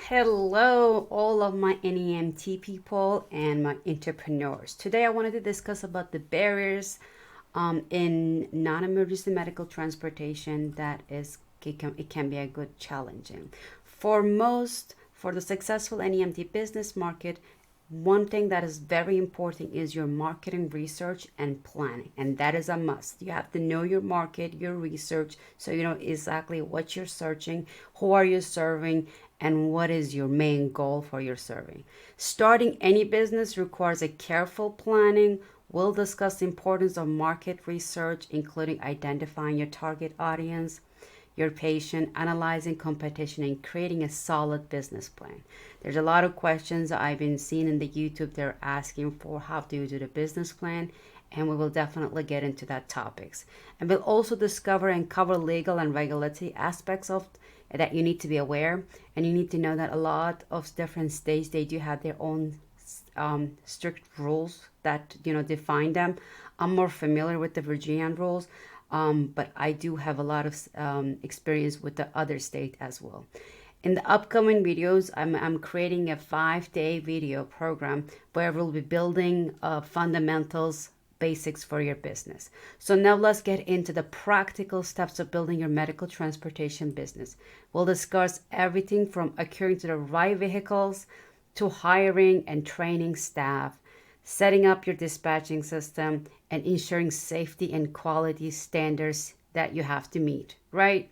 Hello, all of my NEMT people and my entrepreneurs. Today, I wanted to discuss about the barriers in non-emergency medical transportation. It can be a good challenging for the successful NEMT business market. One thing that is very important is your marketing research and planning, and that is a must. You have to know your market, your research, so you know exactly what you're searching, who are you serving, and what is your main goal for your serving. Starting any business requires a careful planning. We'll discuss the importance of market research, including identifying your target audience, your patient, analyzing competition, and creating a solid business plan. There's a lot of questions I've been seeing in the YouTube. They're asking for how do you do the business plan, and we will definitely get into that topics. And we'll also discover and cover legal and regulatory aspects of that you need to be aware. And you need to know that a lot of different states, they do have their own strict rules that define them. I'm more familiar with the Virginian rules, but I do have a lot of experience with the other state as well. In the upcoming videos, I'm creating a 5-day video program where we'll be building fundamentals, basics for your business. So now let's get into the practical steps of building your medical transportation business. We'll discuss everything from acquiring to the right vehicles to hiring and training staff, setting up your dispatching system, and ensuring safety and quality standards that you have to meet, right?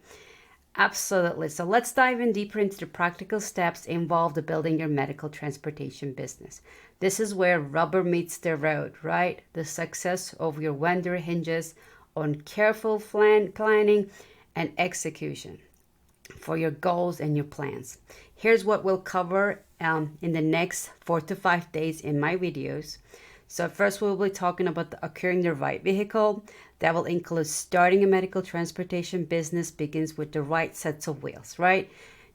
Absolutely. So let's dive in deeper into the practical steps involved in building your medical transportation business. This is where rubber meets the road, right? The success of your vendor hinges on careful planning and execution for your goals and your plans. Here's what we'll cover in the next 4 to 5 days in my videos. So first we'll be talking about acquiring the right vehicle. That will include starting a medical transportation business begins with the right sets of wheels, right?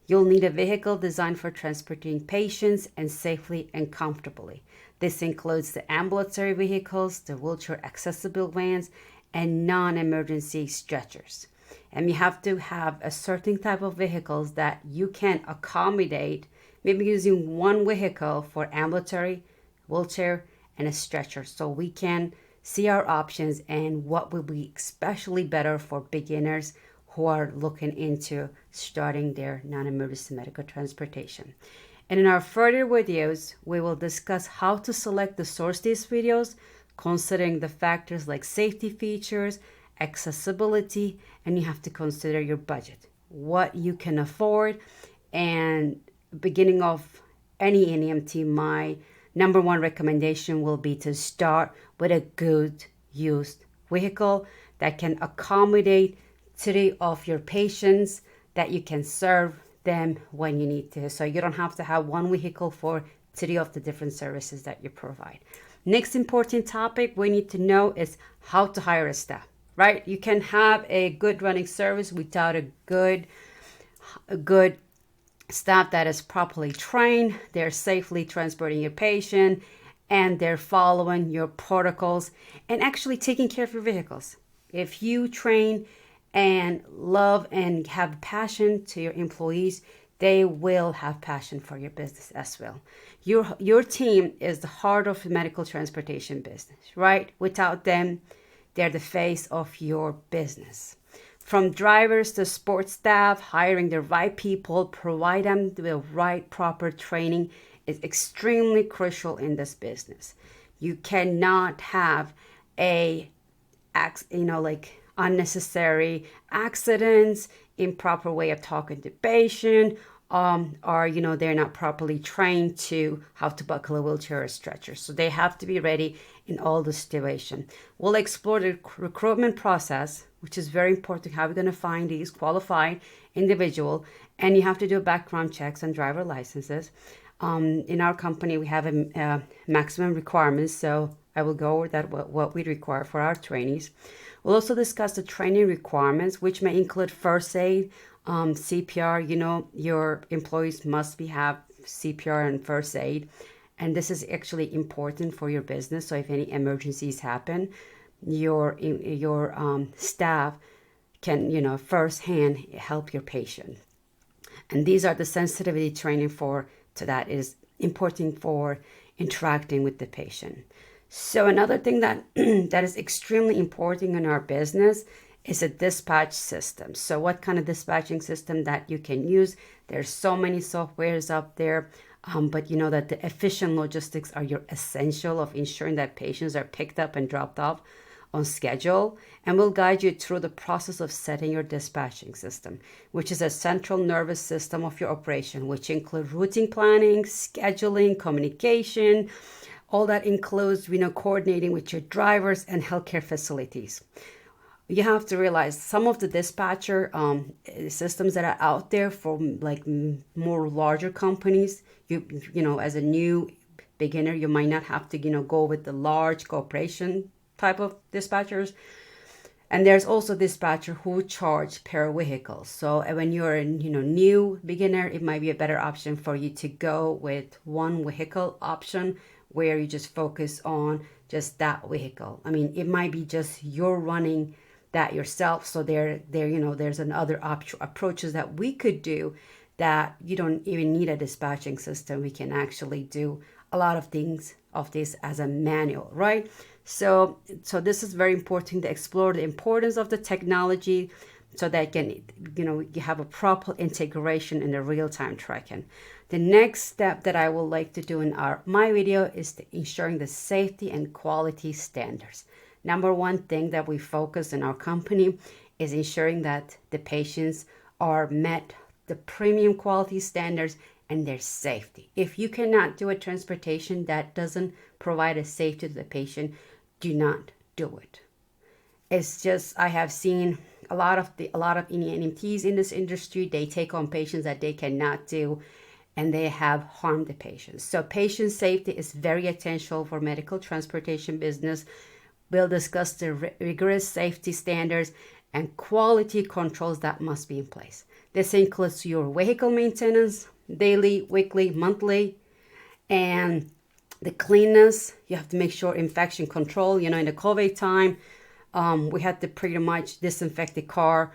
You'll need a vehicle designed for transporting patients and safely and comfortably. This includes the ambulatory vehicles, the wheelchair accessible vans, and non-emergency stretchers. And you have to have a certain type of vehicles that you can accommodate, maybe using one vehicle for ambulatory, wheelchair, and a stretcher, so we can see our options and what will be especially better for beginners who are looking into starting their non-emergency medical transportation. And in our further videos, we will discuss how to select the source these videos, considering the factors like safety features, accessibility, and you have to consider your budget, what you can afford. And beginning of any NEMT, my number one recommendation will be to start with a good used vehicle that can accommodate 3 of your patients, that you can serve them when you need to. So you don't have to have one vehicle for 3 of the different services that you provide. Next important topic we need to know is how to hire a staff, right? You can have a good running service without a good staff that is properly trained. They're safely transporting your patient, and they're following your protocols and actually taking care of your vehicles. If you train and love and have passion to your employees, they will have passion for your business as well. Your team is the heart of the medical transportation business, right? Without them, they're the face of your business. From drivers to support staff, hiring the right people, provide them the right proper training is extremely crucial in this business. You cannot have unnecessary accidents, improper way of talking to patient, or they're not properly trained to how to buckle a wheelchair or stretcher. So they have to be ready in all the situation. We'll explore the recruitment process, which is very important. How we're going to find these qualified individual, and you have to do background checks and driver licenses. In our company, we have a maximum requirements, so I will go over that what we require for our trainees. We'll also discuss the training requirements, which may include first aid, CPR. Your employees must have CPR and first aid, and this is actually important for your business. So if any emergencies happen, your staff can firsthand help your patient. And these are the sensitivity training for to that is important for interacting with the patient. So another thing that that is extremely important in our business is a dispatch system. So what kind of dispatching system that you can use? There's so many softwares out there, but you know that the efficient logistics are your essential of ensuring that patients are picked up and dropped off on schedule, and we'll guide you through the process of setting your dispatching system, which is a central nervous system of your operation, which include routing planning, scheduling, communication. All that includes, coordinating with your drivers and healthcare facilities. You have to realize some of the dispatcher systems that are out there for like more larger companies. As a new beginner, you might not have to go with the large corporation type of dispatchers. And there's also dispatcher who charge per vehicle. So when you're a new beginner, it might be a better option for you to go with one vehicle option where you just focus on just that vehicle. I mean, it might be just you're running that yourself. So there's another approaches that we could do that you don't even need a dispatching system. We can actually do a lot of things of this as a manual, right? So this is very important to explore the importance of the technology so that you have a proper integration in the real-time tracking. The next step that I would like to do in my video is ensuring the safety and quality standards. Number one thing that we focus in our company is ensuring that the patients are met the premium quality standards and their safety. If you cannot do a transportation that doesn't provide a safety to the patient, do not do it. It's just, I have seen a lot of NEMTs in this industry. They take on patients that they cannot do, and they have harmed the patients. So patient safety is very essential for medical transportation business. We'll discuss the rigorous safety standards and quality controls that must be in place. This includes your vehicle maintenance, daily, weekly, monthly, and the cleanness. You have to make sure infection control. In the COVID time, we had to pretty much disinfect the car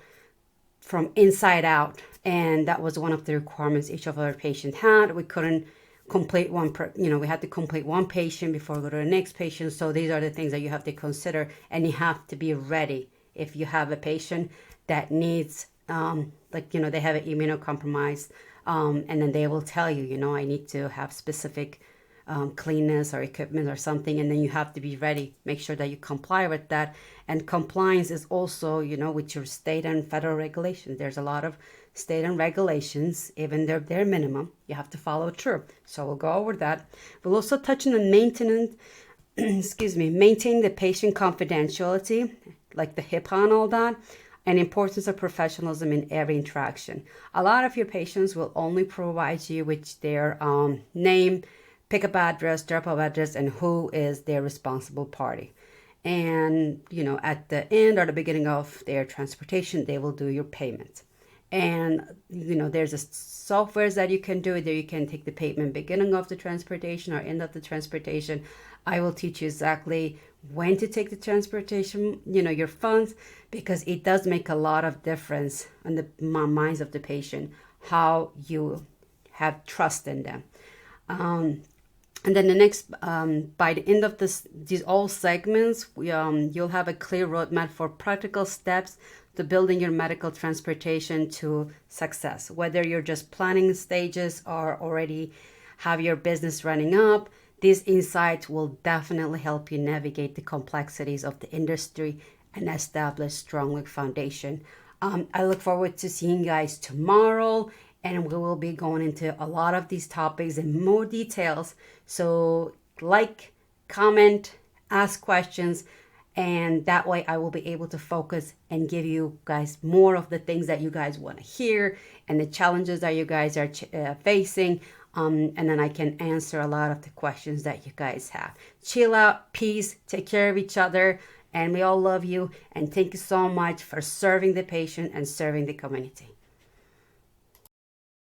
from inside out. And that was one of the requirements each of our patients had. We couldn't complete we had to complete one patient before we go to the next patient. So these are the things that you have to consider, and you have to be ready if you have a patient that needs, they have an immunocompromised, and then they will tell you, I need to have specific cleanness or equipment or something, and then you have to be ready. Make sure that you comply with that. And compliance is also, with your state and federal regulations. There's a lot of state and regulations, even though they're minimum, you have to follow through. So we'll go over that. We'll also touch on the maintenance, maintain the patient confidentiality, like the HIPAA and all that, and importance of professionalism in every interaction. A lot of your patients will only provide you with their name, pickup address, drop-off address, and who is their responsible party. And, at the end or the beginning of their transportation, they will do your payment. And, there's a softwares that you can do. Either you can take the payment beginning of the transportation or end of the transportation. I will teach you exactly when to take the transportation, your funds, because it does make a lot of difference on the minds of the patient, how you have trust in them. And then the next, by the end of these all segments, you'll have a clear roadmap for practical steps to building your medical transportation to success. Whether you're just planning stages or already have your business running up, these insights will definitely help you navigate the complexities of the industry and establish strong foundation. I look forward to seeing you guys tomorrow. And we will be going into a lot of these topics in more details. So like, comment, ask questions, and that way I will be able to focus and give you guys more of the things that you guys want to hear and the challenges that you guys are facing. And then I can answer a lot of the questions that you guys have. Chill out, peace, take care of each other, and we all love you. And thank you so much for serving the patient and serving the community.